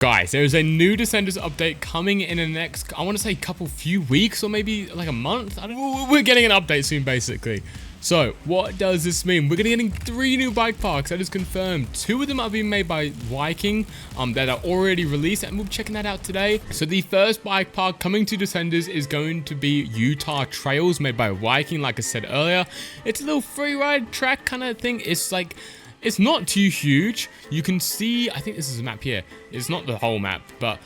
Guys, there is a new Descenders update coming in the next, I want to say few weeks or maybe like a month. I don't know. We're getting an update soon, basically. So, what does this mean? We're going to be getting 3 new bike parks. That is confirmed. 2 of them are being made by Viking that are already released, and we'll be checking that out today. So, the first bike park coming to Descenders is going to be Utah Trails, made by Viking, like I said earlier. It's a little free ride track kind of thing. It's like, it's not too huge. You can see, I think this is a map here. It's not the whole map, but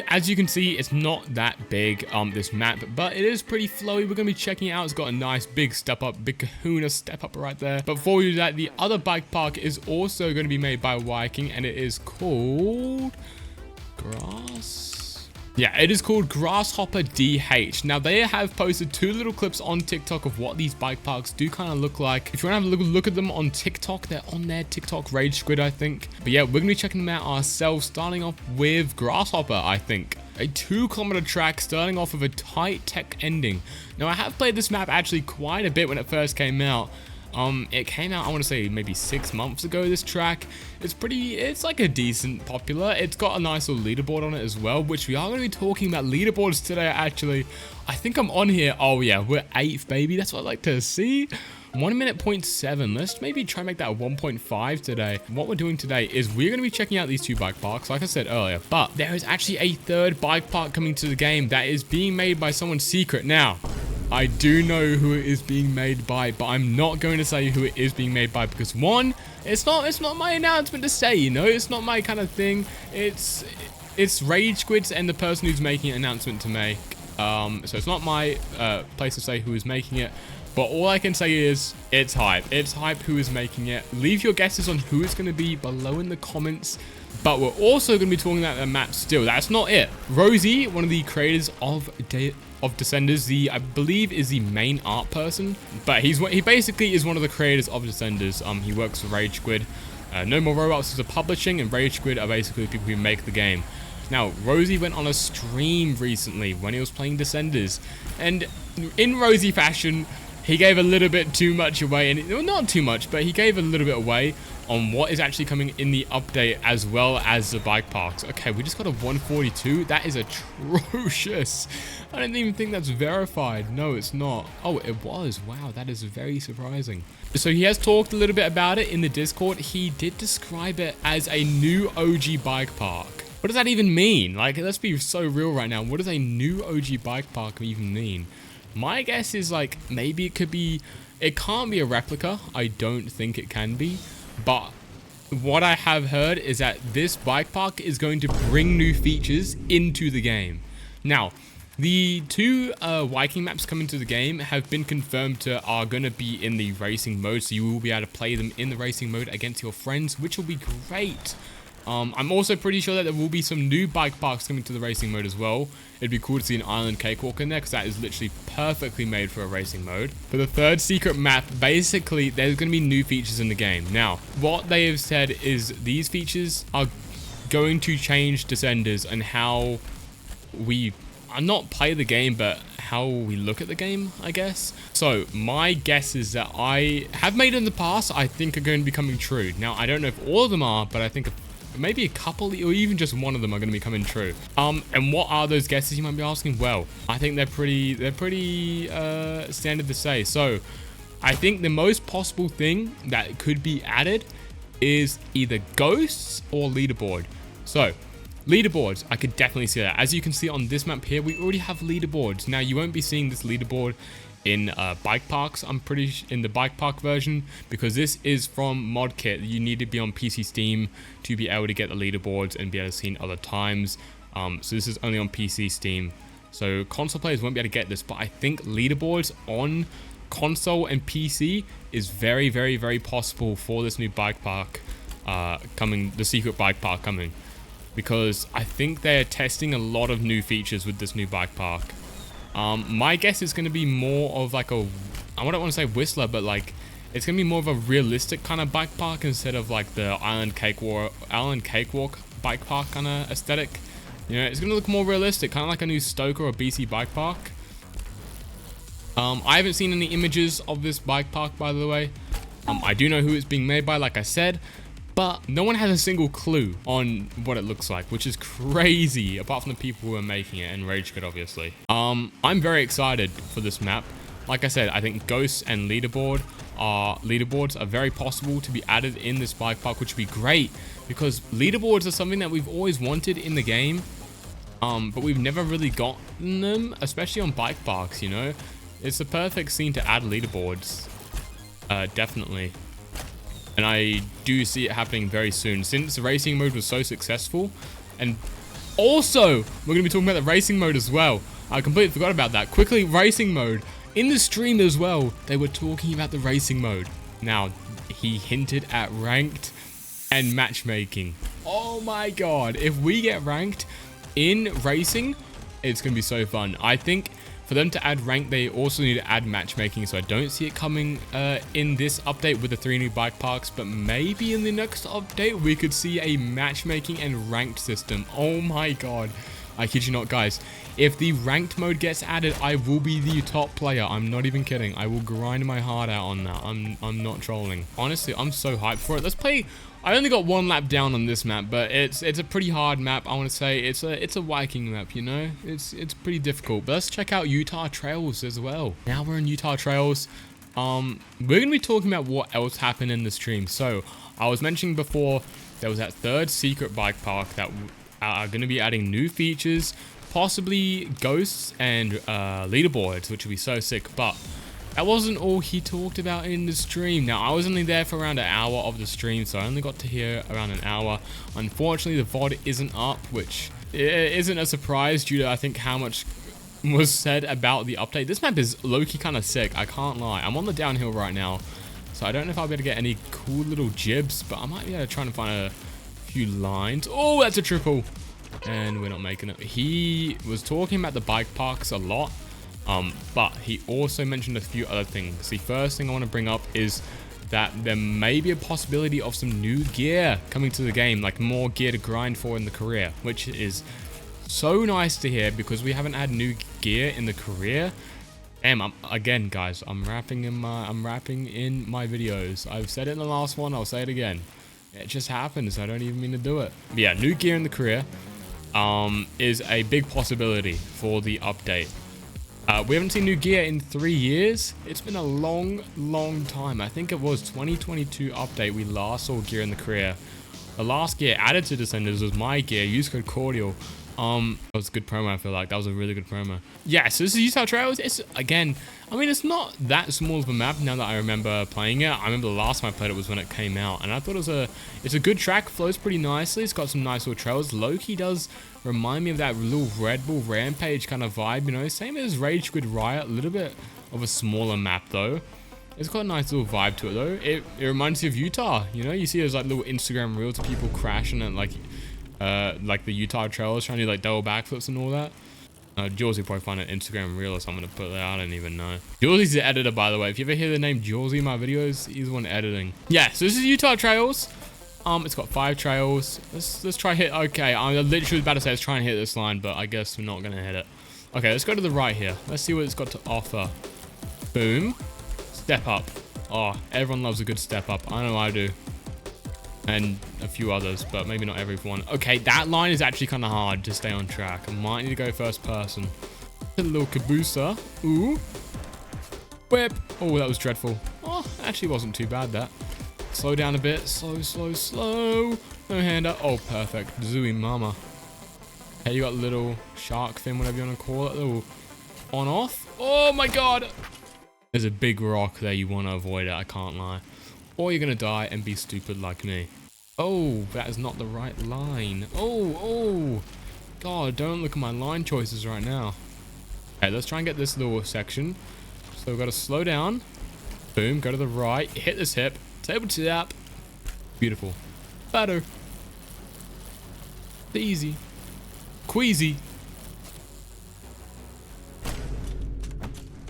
as you can see, it's not that big, this map, but it is pretty flowy. We're going to be checking it out. It's got a nice big step up, big kahuna step up right there. But before we do that, the other bike park is also going to be made by Viking, and it is called Yeah, it is called Grasshopper DH. Now, they have posted 2 little clips on TikTok of what these bike parks do kind of look like. If you want to have a look at them on TikTok, they're on their TikTok Rage Squid, I think. But yeah, we're going to be checking them out ourselves, starting off with Grasshopper, I think. A 2-kilometer track starting off with a tight tech ending. Now, I have played this map actually quite a bit when it first came out. It came out, I want to say maybe 6 months ago, this track. It's like a decent popular. It's got a nice little leaderboard on it as well, which we are going to be talking about leaderboards today, actually. I think I'm on here. Oh yeah, we're 8th, baby. That's what I like to see. 1 minute 0.7. Let's maybe try and make that 1.5 today. What we're doing today is we're going to be checking out these 2 bike parks, like I said earlier, but there is actually a 3rd bike park coming to the game that is being made by someone secret. Now, I do know who it is being made by, but I'm not going to say who it is being made by because, one, it's not my announcement to say, you know, it's not my kind of thing. It's Rage Squid's and the person who's making an announcement to make. So it's not my place to say who is making it, but all I can say is it's hype. It's hype who is making it. Leave your guesses on who it's going to be below in the comments. But we're also going to be talking about the map still. That's not it. Rosie, one of the creators of Descenders, I believe is the main art person, but he basically is one of the creators of Descenders. He works for Rage Squid. No More Robots is a publishing, and Rage Squid are basically the people who make the game. Now, Rosie went on a stream recently when he was playing Descenders, and in Rosie fashion, he gave a little bit too much away, and well, not too much, but he gave a little bit away on what is actually coming in the update, as well as the bike parks. Okay, we just got a 142. That is atrocious. I don't even think that's verified. No, it's not. Oh, it was. Wow, that is very surprising. So he has talked a little bit about it in the Discord. He did describe it as a new OG bike park. What does that even mean? Like, let's be so real right now. What does a new OG bike park even mean? My guess is like maybe it can't be a replica. I don't think it can be. But what I have heard is that this bike park is going to bring new features into the game. Now, the 2 Viking maps coming to the game have been confirmed are going to be in the racing mode, so you will be able to play them in the racing mode against your friends, which will be great. I'm also pretty sure that there will be some new bike parks coming to the racing mode as well. It'd be cool to see an island cakewalk in there because that is literally perfectly made for a racing mode. For the 3rd secret map, basically, there's going to be new features in the game. Now, what they have said is these features are going to change Descenders and how we not play the game, but how we look at the game, I guess. So my guess is that I have made in the past, I think are going to be coming true. Now, I don't know if all of them are, but I think maybe a couple or even just one of them are going to be coming true. And what are those guesses, you might be asking? Well, I think they're pretty standard to say. So I think the most possible thing that could be added is either ghosts or leaderboard. So leaderboards, I could definitely see that. As you can see on this map here, we already have leaderboards. Now, you won't be seeing this leaderboard in bike parks, I'm in the bike park version, because this is from ModKit. You need to be on PC Steam to be able to get the leaderboards and be able to see other times. So this is only on PC Steam. So console players won't be able to get this, but I think leaderboards on console and PC is very, very, very possible for this new bike park coming, the secret bike park coming, because I think they're testing a lot of new features with this new bike park. My guess is going to be more of like I don't want to say Whistler, but like it's going to be more of a realistic kind of bike park instead of like the island cakewalk bike park kind of aesthetic. You know, it's going to look more realistic, kind of like a new Stoker or BC bike park. I haven't seen any images of this bike park, by the way. I do know who it's being made by, like I said. but no one has a single clue on what it looks like, which is crazy, apart from the people who are making it and Rage Quit, obviously. I'm very excited for this map. Like I said, I think ghosts and leaderboards are very possible to be added in this bike park, which would be great because leaderboards are something that we've always wanted in the game, but we've never really gotten them, especially on bike parks, you know? It's the perfect scene to add leaderboards, definitely. And I do see it happening very soon since the racing mode was so successful. And also, we're going to be talking about the racing mode as well. I completely forgot about that. Quickly, racing mode. In the stream as well, they were talking about the racing mode. Now, he hinted at ranked and matchmaking. Oh my god. If we get ranked in racing, it's going to be so fun. I think for them to add rank, they also need to add matchmaking, so I don't see it coming in this update with the 3 new bike parks, but maybe in the next update we could see a matchmaking and ranked system. Oh my god. I kid you not, guys. If the ranked mode gets added, I will be the top player. I'm not even kidding. I will grind my heart out on that. I'm not trolling. Honestly, I'm so hyped for it. Let's play. I only got 1 lap down on this map, but it's a pretty hard map. I want to say it's a Viking map, you know? It's pretty difficult. But let's check out Utah Trails as well. Now we're in Utah Trails. We're going to be talking about what else happened in the stream. So, I was mentioning before there was that 3rd secret bike park that are going to be adding new features, possibly ghosts and leaderboards, which would be so sick. But that wasn't all he talked about in the stream. Now, I was only there for around an hour of the stream, so I only got to hear around an hour. Unfortunately, the VOD isn't up, which isn't a surprise due to, I think, how much was said about the update. This map is low-key kind of sick, I can't lie. I'm on the downhill right now, so I don't know if I'll be able to get any cool little jibs, but I might be able to try and find a few lines. Oh, that's a triple. And we're not making it. He was talking about the bike parks a lot, but he also mentioned a few other things. The first thing I want to bring up is that there may be a possibility of some new gear coming to the game, like more gear to grind for in the career, which is so nice to hear because we haven't had new gear in the career. Damn, again, guys, I'm rapping in my videos. I've said it in the last one, I'll say it again. It just happens. I don't even mean to do it. But yeah, new gear in the career is a big possibility for the update. We haven't seen new gear in 3 years. It's been a long time. I think it was 2022 update we last saw gear in the career. The last gear added to Descenders was my gear. Use code Cordial. That was a good promo, I feel like. That was a really good promo. Yeah, so this is Utah Trails. It's, again, I mean, it's not that small of a map now that I remember playing it. I remember the last time I played it was when it came out, and I thought it's a good track, flows pretty nicely. It's got some nice little trails. Loki does remind me of that little Red Bull Rampage kind of vibe, you know? Same as Rage Quit Riot, a little bit of a smaller map, though. It's got a nice little vibe to it, though. It reminds you of Utah, you know? You see those, like, little Instagram reels of people crashing and, like the Utah Trails, trying to do like double backflips and all that. Jules will probably find an Instagram reel or something to put that. I don't even know. Jules's the editor, by the way. If you ever hear the name Jules in my videos, he's the one editing. Yeah, so this is Utah Trails. It's got 5 trails. Let's try hit. Okay, I'm literally about to say let's try and hit this line, but I guess we're not gonna hit it. Okay, let's go to the right here. Let's see what it's got to offer. Boom. Step up. Oh, everyone loves a good step up. I know I do. And a few others, but maybe not everyone. Okay, that line is actually kind of hard to stay on track. I might need to go first person. A little caboose. Ooh. Whip. Oh, that was dreadful. Oh, actually wasn't too bad, that. Slow down a bit. Slow. No hander. Oh, perfect. Zooey mama. Hey, you got a little shark fin, whatever you want to call it. A little on-off. Oh, my God. There's a big rock there. You want to avoid it. I can't lie. Or you're going to die and be stupid like me. Oh, that is not the right line. Oh. God, don't look at my line choices right now. Okay, let's try and get this little section. So we've got to slow down. Boom, go to the right. Hit this hip. Table tap. Beautiful. Better. Easy. Queasy.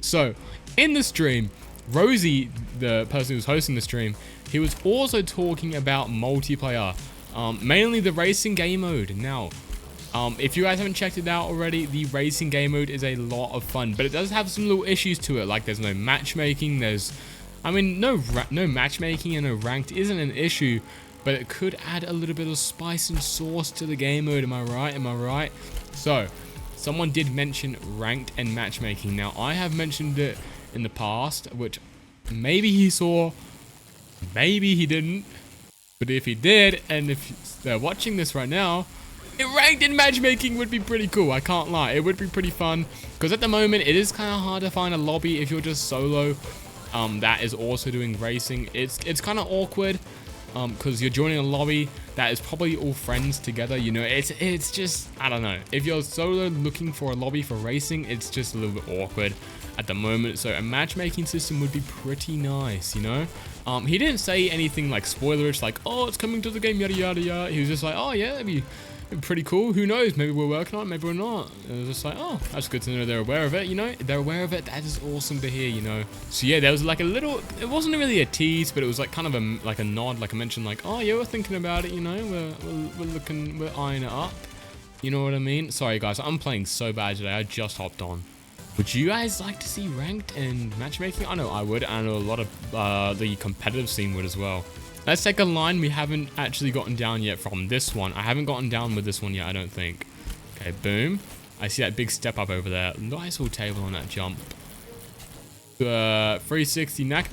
So, in the stream, Rosie, the person who's hosting the stream, he was also talking about multiplayer, mainly the racing game mode. Now, if you guys haven't checked it out already, the racing game mode is a lot of fun, but it does have some little issues to it, like there's no matchmaking, no matchmaking and no ranked isn't an issue, but it could add a little bit of spice and sauce to the game mode. Am I right? Am I right? So, someone did mention ranked and matchmaking. Now, I have mentioned it in the past, which maybe he saw, maybe he didn't. But if he did, and if they're watching this right now, ranked in matchmaking would be pretty cool. I can't lie. It would be pretty fun. Because at the moment, it is kind of hard to find a lobby if you're just solo that is also doing racing. It's kind of awkward because you're joining a lobby that is probably all friends together. You know, it's just, I don't know. If you're solo looking for a lobby for racing, it's just a little bit awkward at the moment. So a matchmaking system would be pretty nice, you know. He didn't say anything like spoilerish, like, oh, it's coming to the game, yada yada yada. He was just like, oh yeah, it'd be pretty cool. Who knows? Maybe we're working on it, maybe we're not. It was just like, oh, that's good to know they're aware of it, you know? They're aware of it. That is awesome to hear, you know? So yeah, there was like a little, it wasn't really a tease, but it was like kind of like a nod, like I mentioned, like, oh yeah, we're thinking about it, you know? We're looking, we're eyeing it up. You know what I mean? Sorry guys, I'm playing so bad today. I just hopped on. Would you guys like to see ranked and matchmaking? I know I would. I know a lot of the competitive scene would as well. Let's take a line we haven't actually gotten down yet from this one. I haven't gotten down with this one yet, I don't think. Okay, boom. I see that big step up over there. Nice little table on that jump. 360 knack.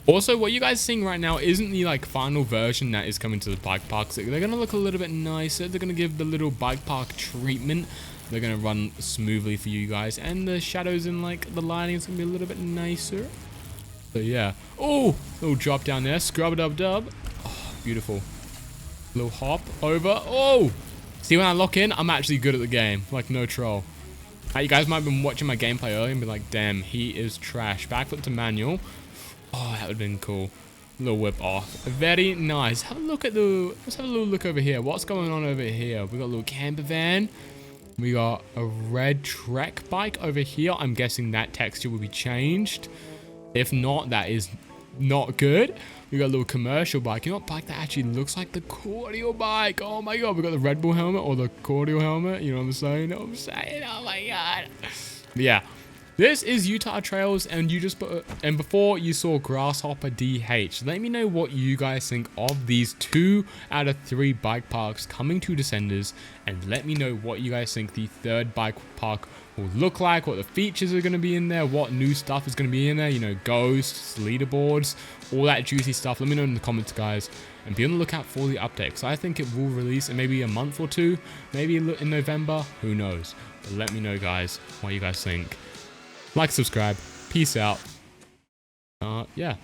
Also, what you guys are seeing right now isn't the like final version that is coming to the bike parks. They're gonna look a little bit nicer. They're gonna give the little bike park treatment. They're gonna run smoothly for you guys, and the shadows and like the lighting is gonna be a little bit nicer. So yeah. Oh, little drop down there. Scrub a dub dub. Oh, beautiful. Little hop over. Oh, see when I lock in, I'm actually good at the game. Like no troll. You guys might have been watching my gameplay earlier and be like, damn, he is trash. Backflip to manual. Oh, that would have been cool. Little whip off. Very nice. Have a look at the. Let's have a little look over here. What's going on over here? We got a little camper van. We got a red Trek bike over here. I'm guessing that texture will be changed. If not, that is not good. We got a little commercial bike. You know what bike that actually looks like the cordial bike? Oh my god, we got the Red Bull helmet or the cordial helmet. You know what I'm saying? You know what I'm saying? Oh my god. But yeah. This is Utah Trails, and you just put, and before you saw Grasshopper DH. Let me know what you guys think of these 2 out of 3 bike parks coming to Descenders, and let me know what you guys think the 3rd bike park will look like, what the features are going to be in there, what new stuff is going to be in there, you know, ghosts, leaderboards, all that juicy stuff. Let me know in the comments, guys, and be on the lookout for the update, because I think it will release in maybe a month or 2, maybe in November, who knows. But let me know, guys, what you guys think. Like, subscribe. Peace out. Yeah.